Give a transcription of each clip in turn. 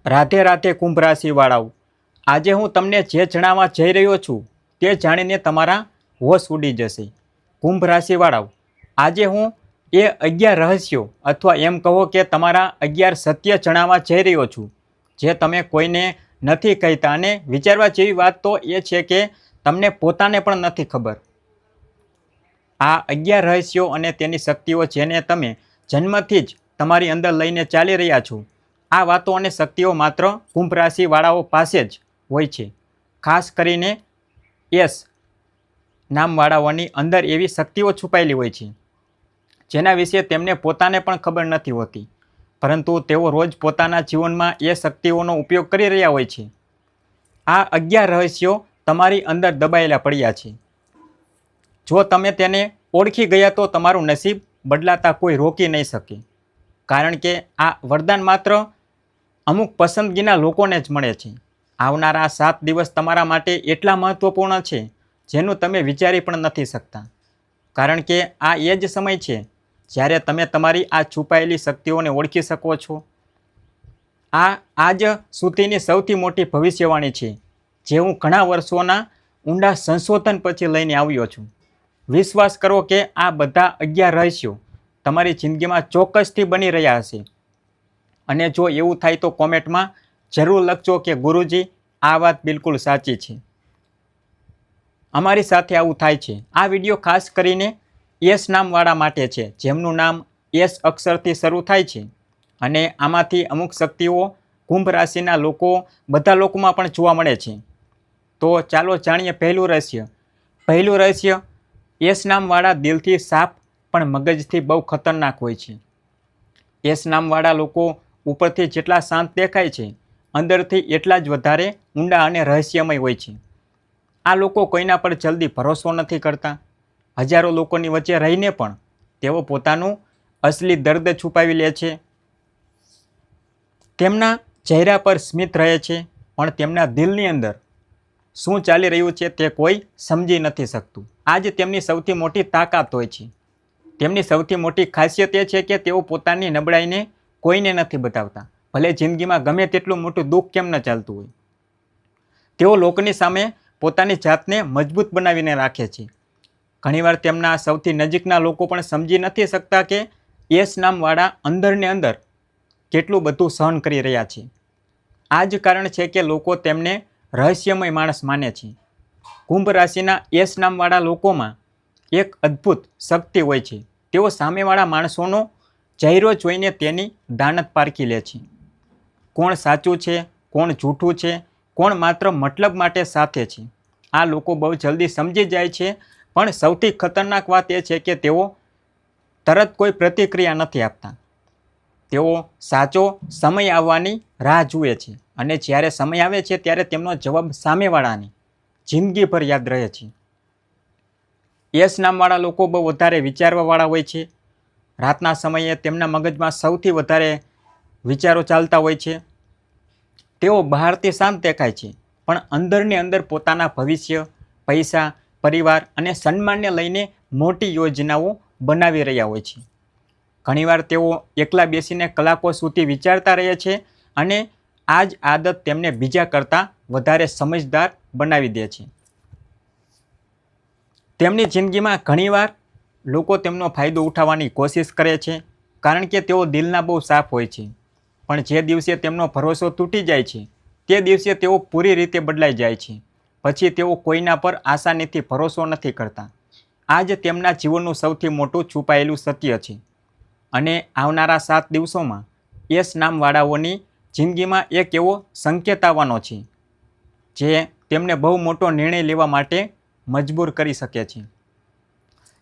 રાધે રાધે કુંભ રાશિવાળાઓ, આજે હું તમને જે જણાવવા જઈ રહ્યો છું તે જાણીને તમારા હોશ ઉડી જશે। કુંભ રાશિવાળાઓ, આજે હું એ 11 રહસ્યો અથવા એમ કહો કે તમારા 11 સત્ય જણાવવા જઈ રહ્યો છું જે તમે કોઈને નથી કહેતા। અને વિચારવા જેવી વાત તો એ છે કે તમને પોતાને પણ નથી ખબર। આ 11 રહસ્યો અને તેની શક્તિઓ જેને તમે જન્મથી જ તમારી અંદર લઈને ચાલી રહ્યા છો, આ વાતો અને શક્તિઓ માત્ર કુંભ રાશિવાળાઓ પાસે જ હોય છે। ખાસ કરીને એસ નામવાળાઓની અંદર એવી શક્તિઓ છુપાયેલી હોય છે જેના વિશે તેમને પોતાને પણ ખબર નથી હોતી, પરંતુ તેઓ રોજ પોતાના જીવનમાં એ શક્તિઓનો ઉપયોગ કરી રહ્યા હોય છે। આ 11 રહસ્યો તમારી અંદર દબાયેલા પડ્યા છે। જો તમે તેને ઓળખી ગયા તો તમારું નસીબ બદલાતા કોઈ રોકી નહીં શકે, કારણ કે આ વરદાન માત્ર અમુક પસંદગીના લોકોને જ મળે છે। આવનારા 7 દિવસ તમારા માટે એટલા મહત્ત્વપૂર્ણ છે જેનું તમે વિચારી પણ નથી શકતા, કારણ કે આ એ જ સમય છે જ્યારે તમે તમારી આ છુપાયેલી શક્તિઓને ઓળખી શકો છો। આ આજ સુધીની સૌથી મોટી ભવિષ્યવાણી છે જે હું ઘણા વર્ષોના ઊંડા સંશોધન પછી લઈને આવ્યો છું। વિશ્વાસ કરો કે આ બધા 11 રહસ્યો તમારી જિંદગીમાં ચોક્કસથી બની રહ્યા હશે। અને જો એવું થાય તો કોમેન્ટમાં જરૂર લખજો કે ગુરુજી, આ વાત બિલકુલ સાચી છે, અમારી સાથે આવું થાય છે। આ વિડીયો ખાસ કરીને એસ નામવાળા માટે છે જેમનું નામ એસ અક્ષરથી શરૂ થાય છે, અને આમાંથી અમુક શક્તિઓ કુંભ રાશિના બધા લોકોમાં પણ જોવા મળે છે। તો ચાલો જાણીએ પહેલું રહસ્ય। પહેલું રહસ્ય, એસ નામવાળા દિલથી સાફ પણ મગજથી બહુ ખતરનાક હોય છે। એસ નામવાળા લોકો ઉપરથી જેટલા શાંત દેખાય છે, અંદરથી એટલા જ વધારે ઊંડા અને રહસ્યમય હોય છે। આ લોકો કોઈના પર જલ્દી ભરોસો નથી કરતા। હજારો લોકોની વચ્ચે રહીને પણ તેઓ પોતાનું અસલી દર્દ છુપાવી લે છે। તેમના ચહેરા પર સ્મિત રહે છે, પણ તેમના દિલની અંદર શું ચાલી રહ્યું છે તે કોઈ સમજી નથી શકતું। આ જ તેમની સૌથી મોટી તાકાત હોય છે। તેમની સૌથી મોટી ખાસિયત એ છે કે તેઓ પોતાની નબળાઈને કોઈને નથી બતાવતા, ભલે જિંદગીમાં ગમે તેટલું મોટું દુઃખ કેમ ન ચાલતું હોય। તેઓ લોકોની સામે પોતાની જાતને મજબૂત બનાવીને રાખે છે। ઘણીવાર તેમના સૌથી નજીકના લોકો પણ સમજી નથી શકતા કે એસ નામવાળા અંદરને અંદર કેટલું બધું સહન કરી રહ્યા છે। આ જ કારણ છે કે લોકો તેમને રહસ્યમય માણસ માને છે। કુંભ રાશિના એસ નામવાળા લોકોમાં એક અદ્ભુત શક્તિ હોય છે। તેઓ સામેવાળા માણસોનો ચહેરો જોઈને તેની દાનત પારખી લે છે। કોણ સાચું છે, કોણ જૂઠું છે, કોણ માત્ર મતલબ માટે સાથે છે, આ લોકો બહુ જલ્દી સમજી જાય છે। પણ સૌથી ખતરનાક વાત એ છે કે તેઓ તરત કોઈ પ્રતિક્રિયા નથી આપતા। તેઓ સાચો સમય આવવાની રાહ જુએ છે, અને જ્યારે સમય આવે છે ત્યારે તેમનો જવાબ સામેવાળાની જિંદગીભર યાદ રહે છે। એસ નામવાળા લોકો બહુ વધારે વિચારવાવાળા હોય છે। રાતના સમયે તેમના મગજમાં સૌથી વધારે વિચારો ચાલતા હોય છે। તેઓ બહારથી શાંત દેખાય છે, પણ અંદરની અંદર પોતાના ભવિષ્ય, પૈસા, પરિવાર અને સન્માનને લઈને મોટી યોજનાઓ બનાવી રહ્યા હોય છે। ઘણીવાર તેઓ એકલા બેસીને કલાકો સુધી વિચારતા રહે છે, અને આ જ આદત તેમને બીજા કરતાં વધારે સમજદાર બનાવી દે છે। તેમની જિંદગીમાં ઘણીવાર લોકો તેમનો ફાયદો ઉઠાવવાની કોશિશ કરે છે, કારણ કે તેઓ દિલના બહુ સાફ હોય છે। પણ જે દિવસે તેમનો ભરોસો તૂટી જાય છે તે દિવસે તેઓ પૂરી રીતે બદલાઈ જાય છે। પછી તેઓ કોઈના પર આસાનીથી ભરોસો નથી કરતા। આ જ તેમના જીવનનું સૌથી મોટું છુપાયેલું સત્ય છે। અને આવનારા 7 દિવસોમાં એસ નામવાળાઓની જિંદગીમાં એક એવો સંકેત આવવાનો છે જે તેમને બહુ મોટો નિર્ણય લેવા માટે મજબૂર કરી શકે છે।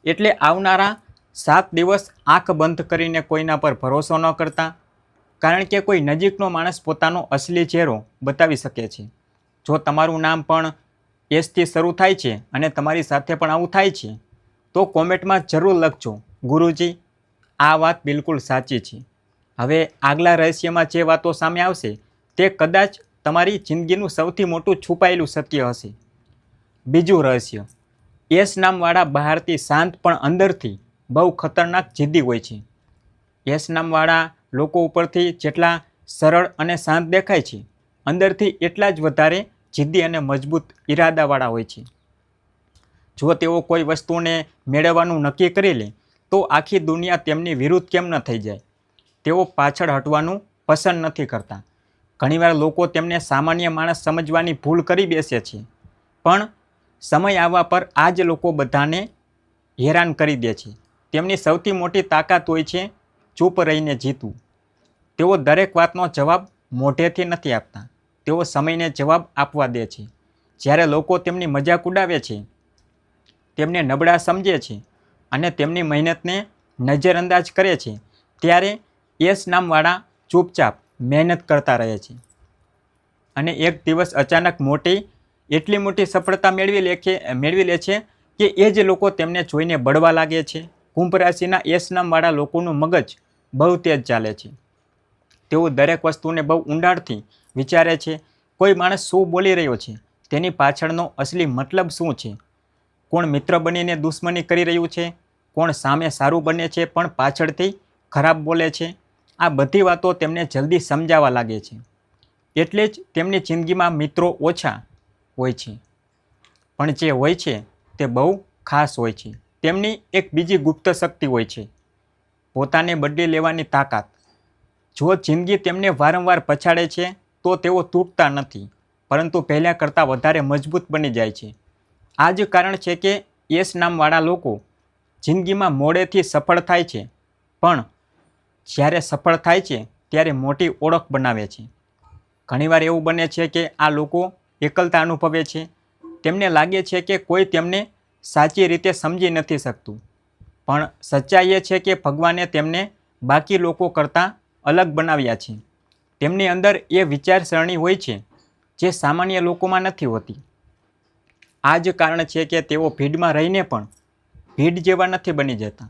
એટલે આવનારા 7 દિવસ આંખ બંધ કરીને કોઈના પર ભરોસો ન કરતા, કારણ કે કોઈ નજીકનો માણસ પોતાનો અસલી ચહેરો બતાવી શકે છે। જો તમારું નામ પણ એસથી શરૂ થાય છે અને તમારી સાથે પણ આવું થાય છે, તો કોમેન્ટમાં જરૂર લખજો, ગુરુજી, આ વાત બિલકુલ સાચી છે। હવે આગલા રહસ્યમાં જે વાતો સામે આવશે તે કદાચ તમારી જિંદગીનું સૌથી મોટું છુપાયેલું સત્ય હશે। બીજું રહસ્ય, એસ નામવાળા બહારથી શાંત પણ અંદરથી બહુ ખતરનાક જિદ્દી હોય છે। એસ નામવાળા લોકો ઉપરથી જેટલા સરળ અને શાંત દેખાય છે, અંદરથી એટલા જ વધારે જિદ્દી અને મજબૂત ઈરાદાવાળા હોય છે. જો તેઓ કોઈ વસ્તુને મેળવવાનું નક્કી કરી લે તો આખી દુનિયા તેમની વિરુદ્ધ કેમ ન થઈ જાય. તેઓ પાછળ હટવાનું પસંદ નથી કરતા. ઘણીવાર લોકો તેમને સામાન્ય માણસ સમજવાની ભૂલ કરી બેસે છે, પણ સમય આવવા પર આ જ લોકો બધાને હેરાન કરી દે છે. તેમની સૌથી મોટી તાકાત હોય છે ચૂપ રહીને જીતવું. તેઓ દરેક વાતનો જવાબ મોઢેથી નથી આપતા, તેઓ સમયને જવાબ આપવા દે છે. જ્યારે લોકો તેમની મજાક ઉડાવે છે, તેમને નબળા સમજે છે અને તેમની મહેનતને નજરઅંદાજ કરે છે, ત્યારે યસ નામવાળા ચૂપચાપ મહેનત કરતા રહે છે. અને એક દિવસ અચાનક એટલી મોટી સફળતા મેળવી લે છે કે એ જ લોકો તેમને જોઈને બળવા લાગે છે. કુંભ રાશિના યસ નામવાળા લોકોનું મગજ બહુ તેજ ચાલે છે. તેઓ દરેક વસ્તુને બહુ ઊંડાણથી વિચારે છે. કોઈ માણસ શું બોલી રહ્યો છે, તેની પાછળનો અસલી મતલબ શું છે, કોણ મિત્ર બનીને દુશ્મની કરી રહ્યું છે, કોણ સામે સારું બને છે પણ પાછળથી ખરાબ બોલે છે. આ બધી વાતો તેમને જલ્દી સમજાવવા લાગે છે. એટલે જ તેમની જિંદગીમાં મિત્રો ઓછા હોય છે, પણ જે હોય છે તે બહુ ખાસ હોય છે. તેમની એક બીજી ગુપ્ત શક્તિ હોય છે, પોતાને બદલી લેવાની તાકાત. જો જિંદગી તેમને વારંવાર પછાડે છે તો તેઓ તૂટતા નથી, પરંતુ પહેલાં કરતાં વધારે મજબૂત બની જાય છે. આ જ કારણ છે કે યસ નામવાળા લોકો જિંદગીમાં મોડેથી સફળ થાય છે, પણ જ્યારે સફળ થાય છે ત્યારે મોટી ઓળખ બનાવે છે. ઘણીવાર એવું બને છે કે આ લોકો એકલતા અનુભવે છે. તેમને લાગે છે કે કોઈ તેમને સાચી રીતે સમજી નથી શકતું, પણ સચ્ચાઈ એ છે કે ભગવાને તેમને બાકી લોકો કરતાં અલગ બનાવ્યા છે. તેમની અંદર એ વિચારસરણી હોય છે જે સામાન્ય લોકોમાં નથી હોતી. આ જ કારણ છે કે તેઓ ભીડમાં રહીને પણ ભીડ જેવા નથી બની જતા.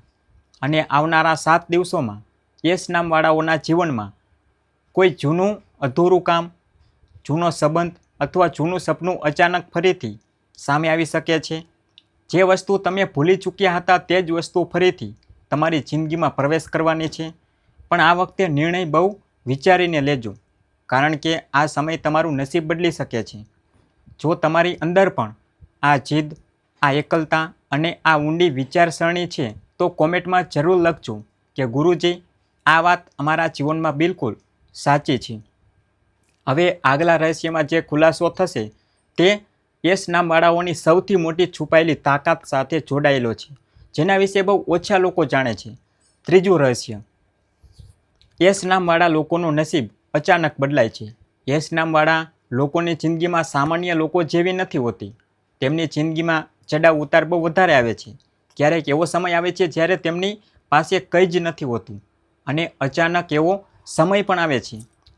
અને આવનારા 7 દિવસોમાં યસ નામવાળાઓના જીવનમાં કોઈ જૂનું અધૂરું કામ, જૂનો સંબંધ અથવા જૂનું સપનું અચાનક ફરીથી સામે આવી શકે છે. જે વસ્તુ તમે ભૂલી ચૂક્યા હતા તે જ વસ્તુ ફરીથી તમારી જિંદગીમાં પ્રવેશ કરવાની છે. પણ આ વખતે નિર્ણય બહુ વિચારીને લેજો, કારણ કે આ સમય તમારું નસીબ બદલી શકે છે. જો તમારી અંદર પણ આ જીદ, આ એકલતા અને આ ઊંડી વિચારસરણી છે તો કોમેન્ટમાં જરૂર લખજો કે ગુરુજી, આ વાત અમારા જીવનમાં બિલકુલ સાચી છે. હવે આગલા રહસ્યમાં જે ખુલાસો થશે તે યસ નામવાળાઓની સૌથી મોટી છુપાયેલી તાકાત સાથે જોડાયેલો છે, જેના વિશે બહુ ઓછા લોકો જાણે છે. ત્રીજું રહસ્ય, યસ નામવાળા લોકોનું નસીબ અચાનક બદલાય છે. યસ નામવાળા લોકોની જિંદગીમાં સામાન્ય લોકો જેવી નથી હોતી. તેમની જિંદગીમાં ચડાવ ઉતાર બહુ વધારે આવે છે. ક્યારેક એવો સમય આવે છે જ્યારે તેમની પાસે કંઈ જ નથી હોતું, અને અચાનક એવો સમય પણ આવે છે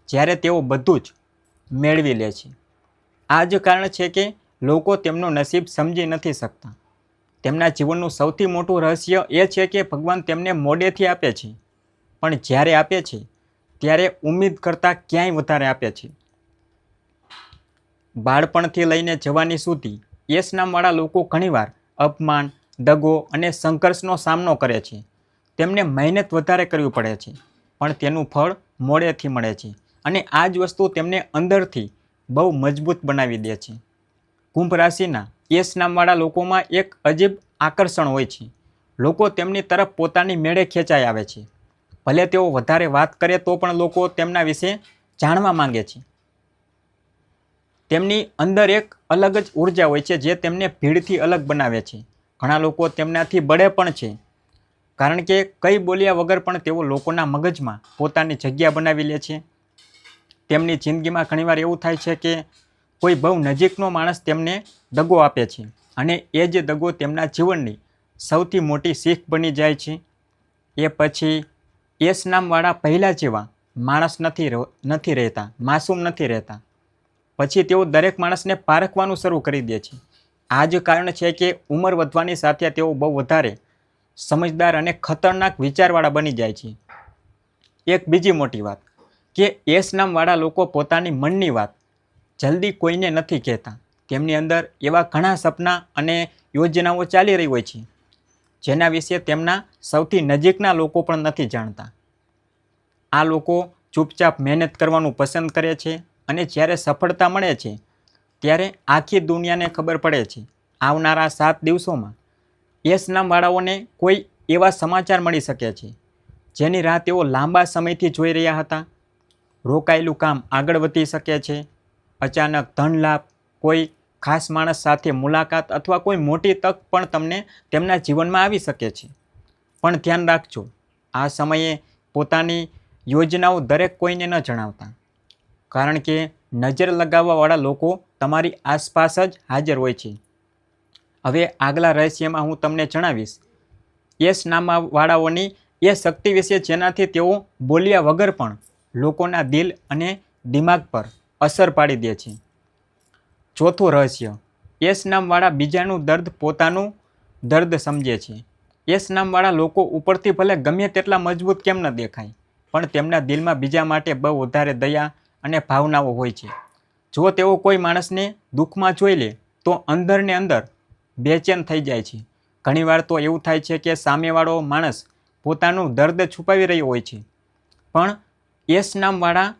જ્યારે તેઓ બધું જ મેળવી લે છે. આ જ કારણ છે કે લોકો તેમનું નસીબ સમજી નથી શકતા. તેમના જીવનનું સૌથી મોટું રહસ્ય એ છે કે ભગવાન તેમને મોડેથી આપે છે, પણ જ્યારે આપે છે ત્યારે ઉમ્મીદ કરતાં ક્યાંય વધારે આપે છે. બાળપણથી લઈને જવાની સુધી યસ નામવાળા લોકો ઘણીવાર અપમાન, દગો અને સંઘર્ષનો સામનો કરે છે. તેમને મહેનત વધારે કરવી પડે છે, પણ તેનું ફળ મોડેથી મળે છે. અને આ જ વસ્તુ તેમને અંદરથી બહુ મજબૂત બનાવી દે છે. કુંભ રાશિના યસ નામવાળા લોકોમાં એક અજીબ આકર્ષણ હોય છે. લોકો તેમની તરફ પોતાની મેળે ખેંચાઈ આવે છે. ભલે તેઓ વધારે વાત કરે તો પણ લોકો તેમના વિશે જાણવા માંગે છે. તેમની અંદર એક અલગ જ ઉર્જા હોય છે જે તેમને ભીડથી અલગ બનાવે છે. ઘણા લોકો તેમનાથી બળે પણ છે, કારણ કે કંઈ બોલ્યા વગર પણ તેઓ લોકોના મગજમાં પોતાની જગ્યા બનાવી લે છે. તેમની જિંદગીમાં ઘણીવાર એવું થાય છે કે કોઈ બહુ નજીકનો માણસ તેમને દગો આપે છે, અને એ જ દગો તેમના જીવનની સૌથી મોટી શીખ બની જાય છે. એ પછી યસ નામવાળા પહેલાં જેવા માણસ નથી રહેતા, માસૂમ નથી રહેતા. પછી તેઓ દરેક માણસને પારખવાનું શરૂ કરી દે છે. આ જ કારણ છે કે ઉંમર વધવાની સાથે તેઓ બહુ વધારે સમજદાર અને ખતરનાક વિચારવાળા બની જાય છે. એક બીજી મોટી વાત કે યસ નામવાળા લોકો પોતાની મનની વાત જલ્દી કોઈને નથી કહેતા. તેમની અંદર એવા ઘણા સપના અને યોજનાઓ ચાલી રહી હોય છે જેના વિશે તેમના સૌથી નજીકના લોકો પણ નથી જાણતા. આ લોકો ચૂપચાપ મહેનત કરવાનું પસંદ કરે છે અને જ્યારે સફળતા મળે છે ત્યારે આખી દુનિયાને ખબર પડે છે. આવનારા 7 દિવસોમાં યસ નામવાળાઓને કોઈ એવા સમાચાર મળી શકે છે જેની રાહ તેઓ લાંબા સમયથી જોઈ રહ્યા હતા. રોકાયેલું કામ આગળ વધી શકે છે. અચાનક ધન લાભ, કોઈ ખાસ માણસ સાથે મુલાકાત અથવા કોઈ મોટી તક પણ તમને તેમના જીવનમાં આવી શકે છે. પણ ધ્યાન રાખજો, આ સમયે પોતાની યોજનાઓ દરેક કોઈને ન જણાવતા, કારણ કે નજર લગાવવાવાળા લોકો તમારી આસપાસ જ હાજર હોય છે. હવે આગલા રહસ્યમાં હું તમને જણાવીશ યસ નામવાળાઓની એ શક્તિ વિશે જેનાથી તેઓ બોલ્યા વગર પણ લોકોના દિલ અને દિમાગ પર અસર પાડી દે છે. ચોથું રહસ્ય, યસ નામવાળા બીજાનું દર્દ પોતાનું દર્દ સમજે છે. યસ નામવાળા લોકો ઉપરથી ભલે ગમે તેટલા મજબૂત કેમ ન દેખાય, પણ તેમના દિલમાં બીજા માટે બહુ વધારે દયા અને ભાવનાઓ હોય છે. જો તેઓ કોઈ માણસને દુઃખમાં જોઈ લે તો અંદરને અંદર બેચેન થઈ જાય છે. ઘણીવાર તો એવું થાય છે કે સામેવાળો માણસ પોતાનું દર્દ છુપાવી રહ્યો હોય છે, પણ યસ નામવાળા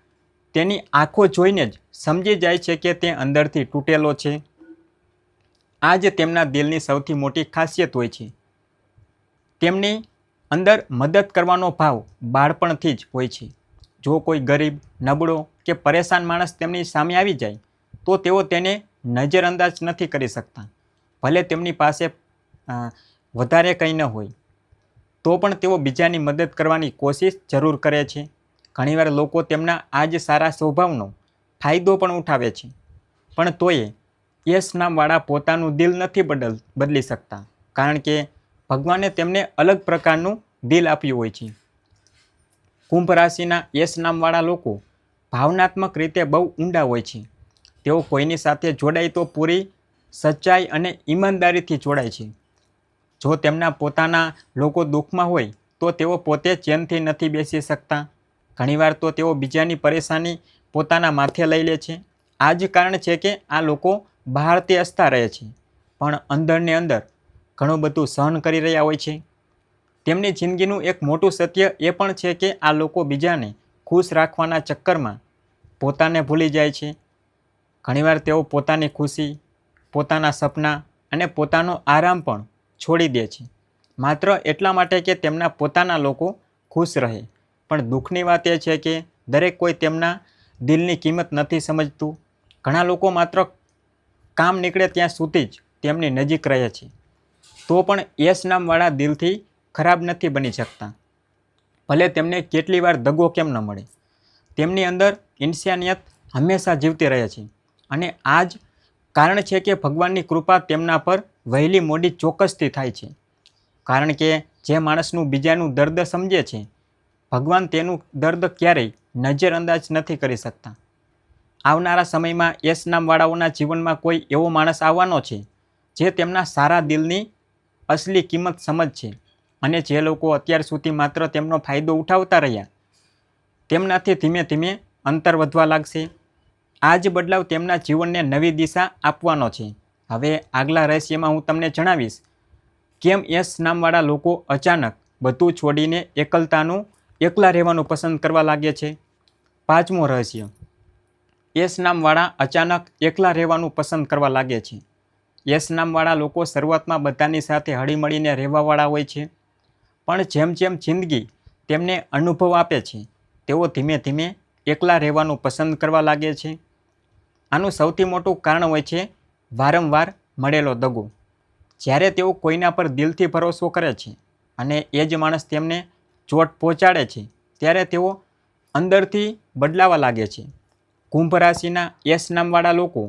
તેની આંખો જોઈને જ સમજી જાય છે કે તે અંદરથી તૂટેલો છે. આ જ તેમના દિલની સૌથી મોટી ખાસિયત હોય છે. તેમની અંદર મદદ કરવાનો ભાવ બાળપણથી જ હોય છે. જો કોઈ ગરીબ, નબળો કે પરેશાન માણસ તેમની સામે આવી જાય તો તેઓ તેને નજરઅંદાજ નથી કરી શકતા. ભલે તેમની પાસે વધારે કંઈ ન હોય તો પણ તેઓ બીજાની મદદ કરવાની કોશિશ જરૂર કરે છે. ઘણીવાર લોકો તેમના આ જ સારા સ્વભાવનો ફાયદો પણ ઉઠાવે છે, પણ તોય યસ નામવાળા પોતાનું દિલ નથી બદલી શકતા, કારણ કે ભગવાને તેમને અલગ પ્રકારનું દિલ આપ્યું હોય છે. કુંભ રાશિના યસ નામવાળા લોકો ભાવનાત્મક રીતે બહુ ઊંડા હોય છે. તેઓ કોઈની સાથે જોડાય તો પૂરી સચ્ચાઈ અને ઈમાનદારીથી જોડાય છે. જો તેમના પોતાના લોકો દુઃખમાં હોય તો તેઓ પોતે ચેનથી નથી બેસી શકતા. ઘણીવાર તો તેઓ બીજાની પરેશાની પોતાના માથે લઈ લે છે. આ જ કારણ છે કે આ લોકો બહારથી હસતા રહે છે, પણ અંદરને અંદર ઘણું બધું સહન કરી રહ્યા હોય છે. તેમની જિંદગીનું એક મોટું સત્ય એ પણ છે કે આ લોકો બીજાને ખુશ રાખવાના ચક્કરમાં પોતાને ભૂલી જાય છે. ઘણીવાર તેઓ પોતાની ખુશી, પોતાના સપના અને પોતાનો આરામ પણ છોડી દે છે, માત્ર એટલા માટે કે તેમના પોતાના લોકો ખુશ રહે. પણ દુઃખની વાત એ છે કે દરેક કોઈ તેમના દિલની કિંમત નથી સમજતું. ઘણા લોકો માત્ર કામ નીકળે ત્યાં સુધી જ તેમની નજીક રહે છે, તો પણ યસ નામવાળા દિલથી ખરાબ નથી બની શકતા. ભલે તેમને કેટલી વાર દગો કેમ ન મળે, તેમની અંદર ઇન્સાનિયત હંમેશા જીવતી રહે છે. અને આ જ કારણ છે કે ભગવાનની કૃપા તેમના પર વહેલી મોડી ચોક્કસથી થાય છે, કારણ કે જે માણસનું બીજાનું દર્દ સમજે છે, ભગવાન તેનું દર્દ ક્યારેય નજરઅંદાજ નથી કરી શકતા. આવનારા સમયમાં યસ નામવાળાઓના જીવનમાં કોઈ એવો માણસ આવવાનો છે જે તેમના સારા દિલની અસલી કિંમત સમજશે, અને જે લોકો અત્યાર સુધી માત્ર તેમનો ફાયદો ઉઠાવતા રહ્યા તેમનાથી ધીમે ધીમે અંતર વધવા લાગશે. આ જ બદલાવ તેમના જીવનને નવી દિશા આપવાનો છે. હવે આગલા રહસ્યમાં હું તમને જણાવીશ કેમ યસ નામવાળા લોકો અચાનક બધું છોડીને એકલા રહેવાનું પસંદ કરવા લાગે છે. 5મું રહસ્ય, યસ નામવાળા અચાનક એકલા રહેવાનું પસંદ કરવા લાગે છે. યસ નામવાળા લોકો શરૂઆતમાં બધાની સાથે હળીમળીને રહેવાવાળા હોય છે, પણ જેમ જેમ જિંદગી તેમને અનુભવ આપે છે તેઓ ધીમે ધીમે એકલા રહેવાનું પસંદ કરવા લાગે છે. આનું સૌથી મોટું કારણ હોય છે વારંવાર મળેલો દગો. જ્યારે તેઓ કોઈના પર દિલથી ભરોસો કરે છે અને એ જ માણસ તેમને ચોટ પહોંચાડે છે ત્યારે તેઓ અંદરથી બદલાવા લાગે છે. કુંભ રાશિના યસ નામવાળા લોકો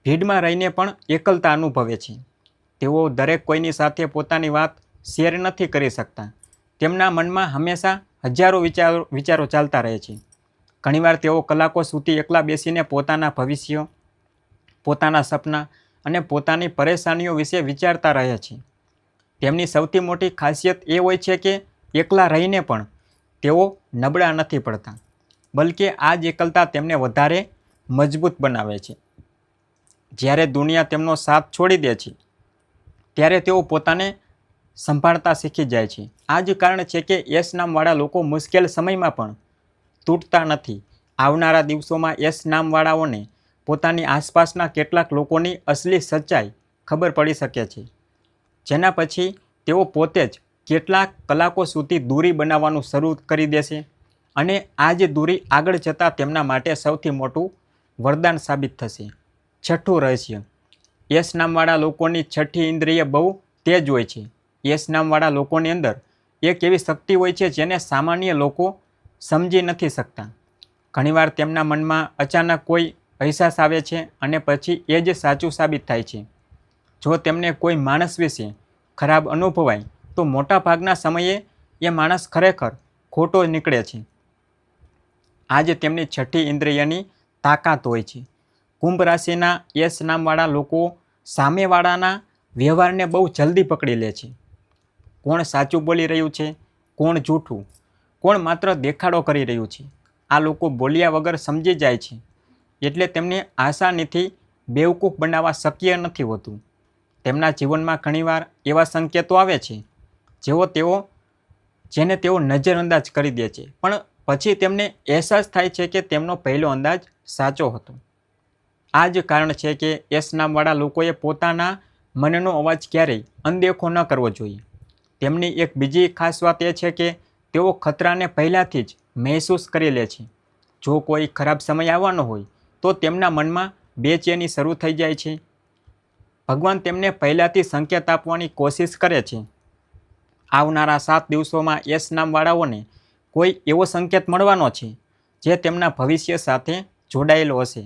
ભીડમાં રહીને પણ એકલતા અનુભવે છે. તેઓ દરેક કોઈની સાથે પોતાની વાત શેર નથી કરી શકતા. તેમના મનમાં હંમેશા હજારો વિચારો ચાલતા રહે છે. ઘણીવાર તેઓ કલાકો સુધી એકલા બેસીને પોતાના ભવિષ્ય, પોતાના સપના અને પોતાની પરેશાનીઓ વિશે વિચારતા રહે છે. તેમની સૌથી મોટી ખાસિયત એ હોય છે કે એકલા રહીને પણ તેઓ નબળા નથી પડતા, બલકે આ જ એકલતા તેમને વધારે મજબૂત બનાવે છે. જ્યારે દુનિયા તેમનો સાથ છોડી દે છે ત્યારે તેઓ પોતાને સંભાળતા શીખી જાય છે. આ જ કારણ છે કે યસ નામવાળા લોકો મુશ્કેલ સમયમાં પણ તૂટતા નથી. આવનારા દિવસોમાં યશ નામવાળાઓને પોતાની આસપાસના કેટલાક લોકોની અસલી સચ્ચાઈ ખબર પડી શકે છે, જેના પછી તેઓ પોતે જ કેટલાક કલાકો સુધી દૂરી બનાવવાનું શરૂ કરી દેશે અને આ જ દૂરી આગળ જતાં તેમના માટે સૌથી મોટું વરદાન સાબિત થશે. છઠ્ઠું રહસ્ય. યશ નામવાળા લોકોની છઠ્ઠી ઇન્દ્રિય બહુ તેજ હોય છે. યશ નામવાળા લોકોની અંદર એક એવી શક્તિ હોય છે જેને સામાન્ય લોકો સમજી નથી શકતા. ઘણીવાર તેમના મનમાં અચાનક કોઈ અહેસાસ આવે છે અને પછી એ જ સાચું સાબિત થાય છે. જો તેમને કોઈ માણસ વિશે ખરાબ અનુભવાય તો મોટા ભાગના સમયે એ માણસ ખરેખર ખોટો નીકળે છે. આ જ તેમની છઠ્ઠી ઇન્દ્રિયની તાકાત હોય છે. કુંભ રાશિના યશ નામવાળા લોકો સામેવાળાના વ્યવહારને બહુ જલ્દી પકડી લે છે. કોણ સાચું બોલી રહ્યું છે, કોણ જૂઠું, કોણ માત્ર દેખાડો કરી રહ્યું છે, આ લોકો બોલ્યા વગર સમજી જાય છે. એટલે તેમને આસાનીથી બેવકૂફ બનાવવા શક્ય નથી હોતું. તેમના જીવનમાં ઘણીવાર એવા સંકેતો આવે છે જેને તેઓ નજરઅંદાજ કરી દે છે, પણ પછી તેમને અહેસાસ થાય છે કે તેમનો પહેલો અંદાજ સાચો હતો. આ જ કારણ છે કે યશ નામવાળા લોકોએ પોતાના મનનો અવાજ ક્યારેય અનદેખો ન કરવો જોઈએ. તેમની એક બીજી ખાસ વાત એ છે કે તેઓ ખતરાને પહેલાંથી જ મહેસૂસ કરી લે છે. જો કોઈ ખરાબ સમય આવવાનો હોય તો તેમના મનમાં બેચેની શરૂ થઈ જાય છે. ભગવાન તેમને પહેલાંથી સંકેત આપવાની કોશિશ કરે છે. આવનારા 7 દિવસોમાં યશ નામવાળાઓને કોઈ એવો સંકેત મળવાનો છે જે તેમના ભવિષ્ય સાથે જોડાયેલો હશે.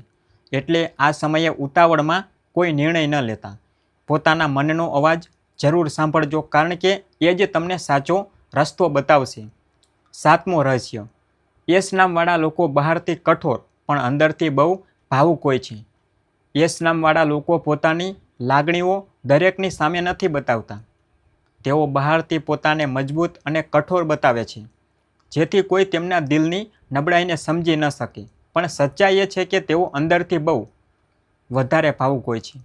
એટલે આ સમયે ઉતાવળમાં કોઈ નિર્ણય ન લેતા. પોતાના મનનો અવાજ જરૂર સાંભળજો, કારણ કે એ જ તમને સાચો રસ્તો બતાવશે. 7મું રહસ્ય. યશ નામવાળા લોકો બહારથી કઠોર પણ અંદરથી બહુ ભાવુક હોય છે. યશ નામવાળા લોકો પોતાની લાગણીઓ દરેકની સામે નથી બતાવતા. તેઓ બહારથી પોતાને મજબૂત અને કઠોર બતાવે છે, જેથી કોઈ તેમના દિલની નબળાઈને સમજી ન શકે. પણ સચ્ચાઈ એ છે કે તેઓ અંદરથી બહુ વધારે ભાવુક હોય છે.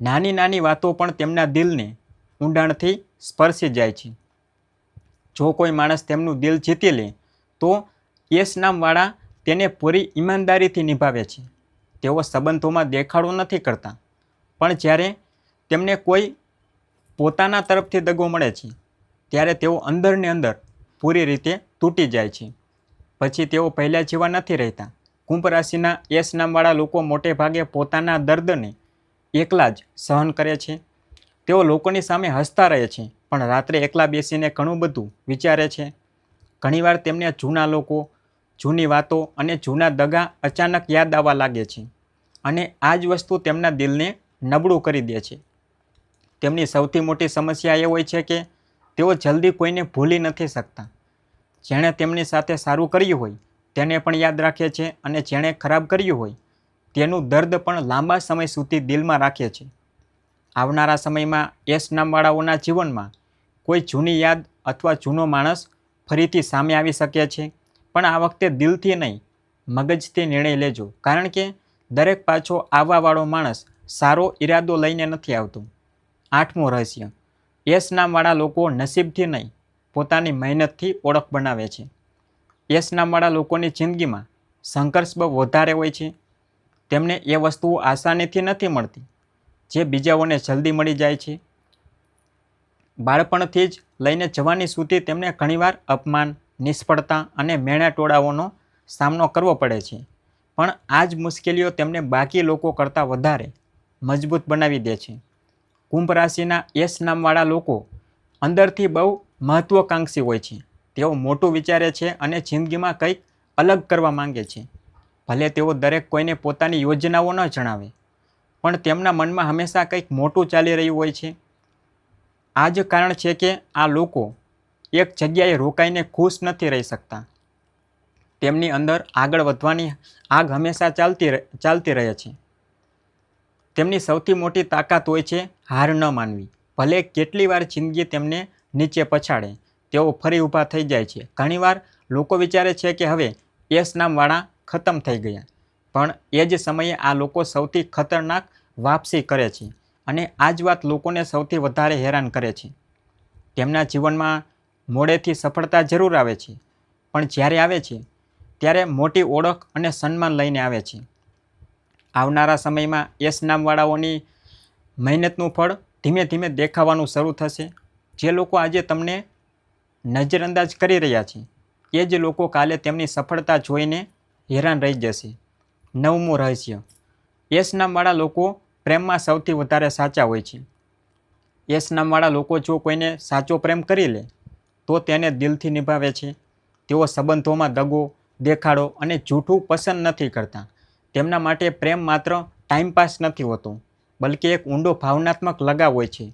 નાની નાની વાતો પણ તેમના દિલને ઊંડાણથી સ્પર્શી જાય છે. જો કોઈ માણસ તેમનું દિલ જીતી લે તો યશ નામવાળા તેને પૂરી ઈમાનદારીથી નિભાવે છે. તેઓ સંબંધોમાં દેખાડો નથી કરતા, પણ જ્યારે તેમને કોઈ પોતાના તરફથી દગો મળે છે ત્યારે તેઓ અંદરને અંદર પૂરી રીતે તૂટી જાય છે. પછી તેઓ પહેલાં જેવા નથી રહેતા. કુંભ રાશિના યશ નામવાળા લોકો મોટે ભાગે પોતાના દર્દને એકલા જ સહન કરે છે. તેઓ લોકોની સામે હસતા રહે છે, પણ રાત્રે એકલા બેસીને ઘણું બધું વિચારે છે. ઘણીવાર તેમને જૂના લોકો, જૂની વાતો અને જૂના દગા અચાનક યાદ આવવા લાગે છે અને આ જ વસ્તુ તેમના દિલને નબળું કરી દે છે. તેમની સૌથી મોટી સમસ્યા એ હોય છે કે તેઓ જલ્દી કોઈને ભૂલી નથી શકતા. જેણે તેમની સાથે સારું કર્યું હોય તેને પણ યાદ રાખે છે અને જેણે ખરાબ કર્યું હોય તેનું દર્દ પણ લાંબા સમય સુધી દિલમાં રાખે છે. આવનારા સમયમાં યશ નામવાળાઓના જીવનમાં કોઈ જૂની યાદ અથવા જૂનો માણસ ફરીથી સામે આવી શકે છે, પણ આ વખતે દિલથી નહીં, મગજથી નિર્ણય લેજો, કારણ કે દરેક પાછો આવવાવાળો માણસ સારો ઈરાદો લઈને નથી આવતો. 8મું રહસ્ય. યશ નામવાળા લોકો નસીબથી નહીં, પોતાની મહેનતથી ઓળખ બનાવે છે. યશ નામવાળા લોકોની જિંદગીમાં સંઘર્ષ બહુ વધારે હોય છે. તેમને એ વસ્તુઓ આસાનીથી નથી મળતી જે બીજાઓને જલ્દી મળી જાય છે. બાળપણથી જ લઈને જવાની સુધી તેમને ઘણીવાર અપમાન, નિષ્ફળતા અને મેણા ટોળાઓનો સામનો કરવો પડે છે, પણ આ જ મુશ્કેલીઓ તેમને બાકી લોકો કરતાં વધારે મજબૂત બનાવી દે છે. કુંભ રાશિના યશ નામવાળા લોકો અંદરથી બહુ મહત્વાકાંક્ષી હોય છે. તેઓ મોટું વિચારે છે અને જિંદગીમાં કંઈક અલગ કરવા માંગે છે. ભલે તેઓ દરેક કોઈને પોતાની યોજનાઓ ન જણાવે, પણ તેમના મનમાં હંમેશા કંઈક મોટું ચાલી રહ્યું હોય છે. આ જ કારણ છે કે આ લોકો એક જગ્યાએ રોકાઈને ખુશ નથી રહી શકતા. તેમની અંદર આગળ વધવાની આગ હંમેશા ચાલતી રહે છે. તેમની સૌથી મોટી તાકાત હોય છે હાર ન માનવી. ભલે કેટલી વાર જિંદગી તેમને નીચે પછાડે, તેઓ ફરી ઊભા થઈ જાય છે. ઘણીવાર લોકો વિચારે છે કે હવે યશ નામવાળા ખતમ થઈ ગયા, પણ એ જ સમયે આ લોકો સૌથી ખતરનાક વાપસી કરે છે અને આ જ વાત લોકોને સૌથી વધારે હેરાન કરે છે. તેમના જીવનમાં મોડેથી સફળતા જરૂર આવે છે, પણ જ્યારે આવે છે ત્યારે મોટી ઓળખ અને સન્માન લઈને આવે છે. આવનારા સમયમાં યશ નામવાળાઓની મહેનતનું ફળ ધીમે ધીમે દેખાવાનું શરૂ થશે. જે લોકો આજે તમને નજરઅંદાજ કરી રહ્યા છે એ જ લોકો કાલે તેમની સફળતા જોઈને હેરાન રહી જશે. 9મું રહસ્ય. યશ નામવાળા લોકો પ્રેમમાં સૌથી વધારે સાચા હોય છે. યશ નામવાળા લોકો જો કોઈને સાચો પ્રેમ કરી લે તો તેને દિલથી નિભાવે છે. તેઓ સંબંધોમાં દગો, દેખાડો અને જૂઠું પસંદ નથી કરતા. તેમના માટે પ્રેમ માત્ર ટાઈમપાસ નથી હોતો, બલ્કિ એક ઊંડો ભાવનાત્મક લગાવ હોય છે.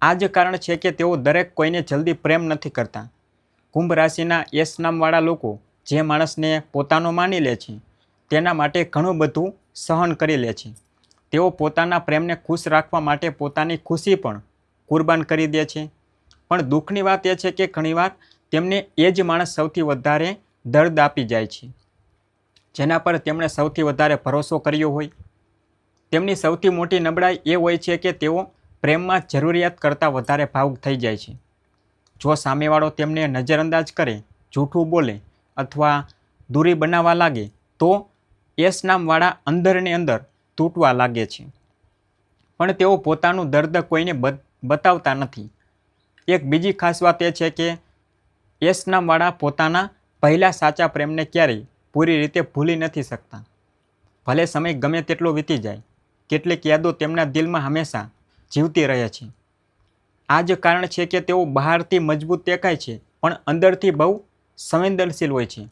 આ જ કારણ છે કે તેઓ દરેક કોઈને જલ્દી પ્રેમ નથી કરતા. કુંભ રાશિના યશ નામવાળા લોકો જે માણસને પોતાનો માની લે છે તેના માટે ઘણું બધું સહન કરી લે છે. તેઓ પોતાના પ્રેમને ખુશ રાખવા માટે પોતાની ખુશી પણ કુરબાન કરી દે છે. પણ દુઃખની વાત એ છે કે ઘણીવાર તેમને એ જ માણસ સૌથી વધારે દર્દ આપી જાય છે, જેના પર તેમણે સૌથી વધારે ભરોસો કર્યો હોય. તેમની સૌથી મોટી નબળાઈ એ હોય છે કે તેઓ પ્રેમમાં જરૂરિયાત કરતાં વધારે ભાવુક થઈ જાય છે. જો સામેવાળો તેમને નજરઅંદાજ કરે, જૂઠું બોલે અથવા દૂરી બનાવવા લાગે તો યશ નામવાળા અંદરને અંદર તૂટવા લાગે છે. પણ તેઓ પોતાનું દર્દ કોઈને બતાવતા નથી. એક બીજી ખાસ વાત એ છે કે યશ નામવાળા પોતાના પહેલા સાચા પ્રેમને ક્યારેય પૂરી રીતે ભૂલી નથી શકતા. ભલે સમય ગમે તેટલો વીતી જાય, કેટલીક યાદો તેમના દિલમાં હંમેશા જીવતી રહે છે. આ જ કારણ છે કે તેઓ બહારથી મજબૂત દેખાય છે પણ અંદરથી બહુ સંવેદનશીલ હોય છે.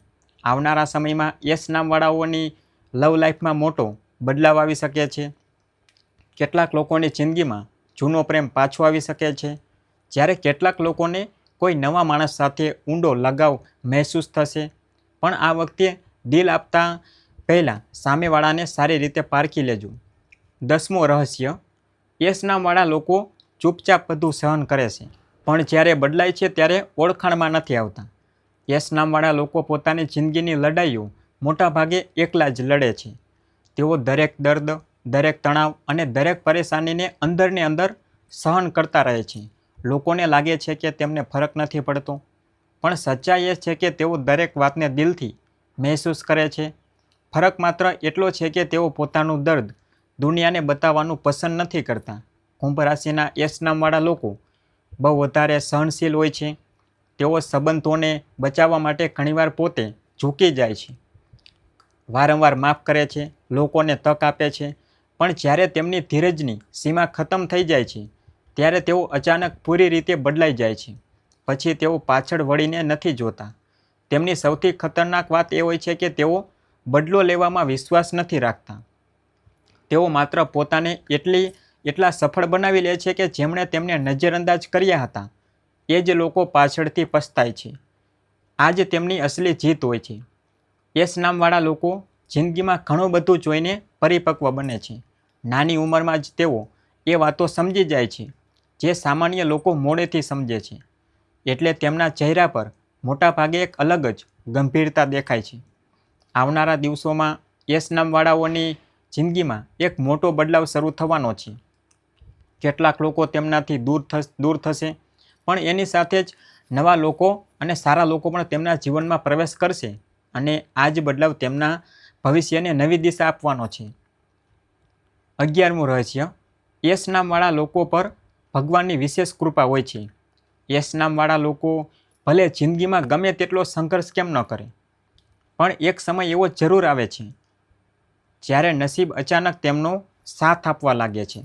આવનારા સમયમાં યશ નામવાળાઓની લવ લાઈફમાં મોટો બદલાવ આવી શકે છે. કેટલાક લોકોની જિંદગીમાં જૂનો પ્રેમ પાછો આવી શકે છે, જ્યારે કેટલાક લોકોને કોઈ નવા માણસ સાથે ઊંડો લગાવ મહેસૂસ થશે. પણ આ વખતે દિલ આપતા પહેલાં સામેવાળાને સારી રીતે પારખી લેજો. 10મું રહસ્ય. યશ નામવાળા લોકો ચૂપચાપ બધું સહન કરે છે, પણ જ્યારે બદલાય છે ત્યારે ઓળખાણમાં નથી આવતા. યશ નામવાળા લોકો પોતાની જિંદગીની લડાઈઓ મોટાભાગે એકલા જ લડે છે. તેઓ દરેક દર્દ, દરેક તણાવ અને દરેક પરેશાનીને અંદરને અંદર સહન કરતા રહે છે. લોકોને લાગે છે કે તેમને ફરક નથી પડતો, પણ સચ્ચાઈ એ છે કે તેઓ દરેક વાતને દિલથી મહેસૂસ કરે છે. ફરક માત્ર એટલો છે કે તેઓ પોતાનું દર્દ દુનિયાને બતાવવાનું પસંદ નથી કરતા. કુંભ રાશિના યશ નામવાળા લોકો બહુ વધારે સહનશીલ હોય છે. તેઓ સંબંધોને બચાવવા માટે ઘણીવાર પોતે ઝૂકી જાય છે, વારંવાર માફ કરે છે, લોકોને તક આપે છે. પણ જ્યારે તેમની ધીરજની સીમા ખતમ થઈ જાય છે ત્યારે તેઓ અચાનક પૂરી રીતે બદલાઈ જાય છે. પછી તેઓ પાછળ વળીને નથી જોતા. તેમની સૌથી ખતરનાક વાત એ હોય છે કે તેઓ બદલો લેવામાં વિશ્વાસ નથી રાખતા. તેઓ માત્ર પોતાને એટલા સફળ બનાવી લે છે કે જેમણે તેમને નજરઅંદાજ કર્યા હતા એ જ લોકો પાછળથી પછતાય છે. આ જ તેમની અસલી જીત હોય છે. યશ નામવાળા લોકો જિંદગીમાં ઘણું બધું જોઈને પરિપક્વ બને છે. નાની ઉંમરમાં જ તેઓ એ વાતો સમજી જાય છે જે સામાન્ય લોકો મોડેથી સમજે છે. એટલે તેમના ચહેરા પર મોટાભાગે એક અલગ જ ગંભીરતા દેખાય છે. આવનારા દિવસોમાં યશ નામવાળાઓની જિંદગીમાં એક મોટો બદલાવ શરૂ થવાનો છે. કેટલાક લોકો તેમનાથી દૂર થશે, પણ એની સાથે જ નવા લોકો અને સારા લોકો પણ તેમના જીવનમાં પ્રવેશ કરશે અને આ જ બદલાવ તેમના ભવિષ્યને નવી દિશા આપવાનો છે. 11મું રહસ્ય. યશ નામવાળા લોકો પર ભગવાનની વિશેષ કૃપા હોય છે. યશ નામવાળા લોકો ભલે જિંદગીમાં ગમે તેટલો સંઘર્ષ કેમ ન કરે, પણ એક સમય એવો જરૂર આવે છે જ્યારે નસીબ અચાનક તેમનો સાથ આપવા લાગે છે.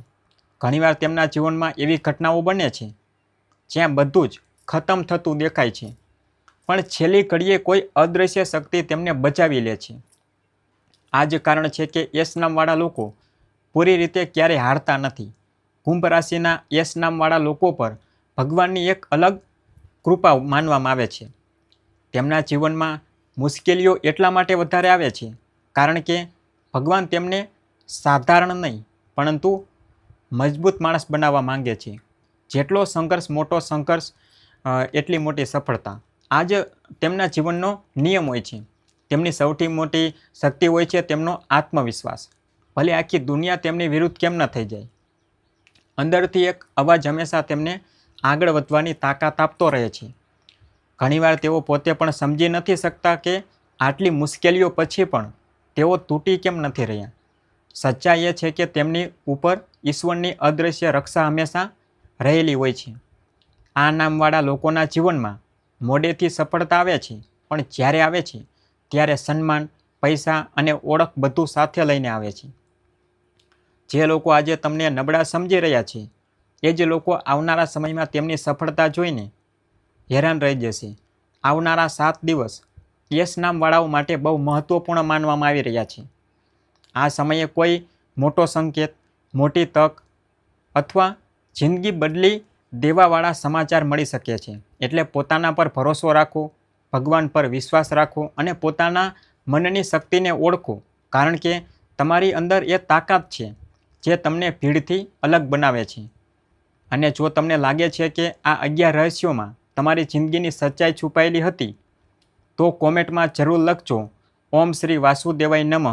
ઘણીવાર તેમના જીવનમાં એવી ઘટનાઓ બને છે જ્યાં બધું જ ખતમ થતું દેખાય છે, પણ છેલ્લી ઘડીએ કોઈ અદૃશ્ય શક્તિ તેમને બચાવી લે છે. આ જ કારણ છે કે યશ નામવાળા લોકો પૂરી રીતે ક્યારેય હારતા નથી. કુંભ રાશિના યશ નામવાળા લોકો પર ભગવાનની એક અલગ કૃપા માનવામાં આવે છે. તેમના જીવનમાં મુશ્કેલીઓ એટલા માટે વધારે આવે છે કારણ કે ભગવાન તેમને સાધારણ નહીં પરંતુ મજબૂત માણસ બનાવવા માંગે છે. જેટલો સંઘર્ષ, મોટો સંઘર્ષ એટલી મોટી સફળતા. આ જ તેમના જીવનનો નિયમ હોય છે. તેમની સૌથી મોટી શક્તિ હોય છે તેમનો આત્મવિશ્વાસ. ભલે આખી દુનિયા તેમની વિરુદ્ધ કેમ ન થઈ જાય, અંદરથી એક અવાજ હંમેશા તેમને આગળ વધવાની તાકાત આપતો રહે છે. ઘણીવાર તેઓ પોતે પણ સમજી નથી શકતા કે આટલી મુશ્કેલીઓ પછી પણ તેઓ તૂટી કેમ નથી રહ્યા? સચ્ચાઈ એ છે કે તેમની ઉપર ઈશ્વરની અદૃશ્ય રક્ષા હંમેશા રહેલી હોય છે. આ નામવાળા લોકોના જીવનમાં મોડેથી સફળતા આવે છે, પણ જ્યારે આવે છે ત્યારે સન્માન, પૈસા અને ઓળખ બધું સાથે લઈને આવે છે. જે લોકો આજે તમને નબળા સમજી રહ્યા છે એ જ લોકો આવનારા સમયમાં તેમની સફળતા જોઈને હેરાન રહી જશે. આવનારા 7 દિવસ યસ નામવાળાઓ માટે બહુ મહત્ત્વપૂર્ણ માનવામાં આવી રહ્યા છે. આ સમયે કોઈ મોટો સંકેત, મોટી તક અથવા જિંદગી બદલી દેવાવાળા સમાચાર મળી શકે છે. એટલે પોતાના પર ભરોસો રાખો, ભગવાન પર વિશ્વાસ રાખો અને પોતાના મનની શક્તિને ઓળખો, કારણ કે તમારી અંદર એ તાકાત છે જે તમને ભીડથી અલગ બનાવે છે. અને જો તમને લાગે છે કે આ 11 રહસ્યોમાં તમારી જિંદગીની સચ્ચાઈ છુપાયેલી હતી, તો કોમેન્ટમાં જરૂર લખજો. ઓમ શ્રી વાસુદેવાય નમઃ.